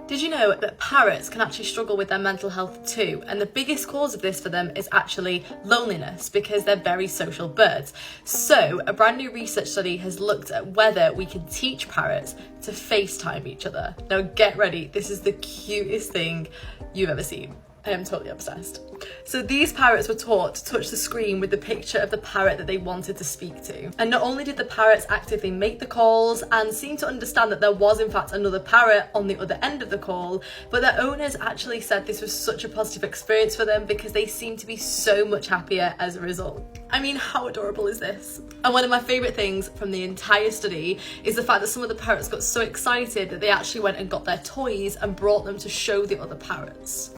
Did you know that parrots can actually struggle with their mental health too? And the biggest cause of this for them is actually loneliness, because they're very social birds. So a brand new research study has looked at whether we can teach parrots to FaceTime each other. Now get ready, this is the cutest thing you've ever seen. I am totally obsessed. So these parrots were taught to touch the screen with the picture of the parrot that they wanted to speak to. And not only did the parrots actively make the calls and seem to understand that there was in fact another parrot on the other end of the call, but their owners actually said this was such a positive experience for them because they seemed to be so much happier as a result. I mean, how adorable is this? And one of my favourite things from the entire study is the fact that some of the parrots got so excited that they actually went and got their toys and brought them to show the other parrots.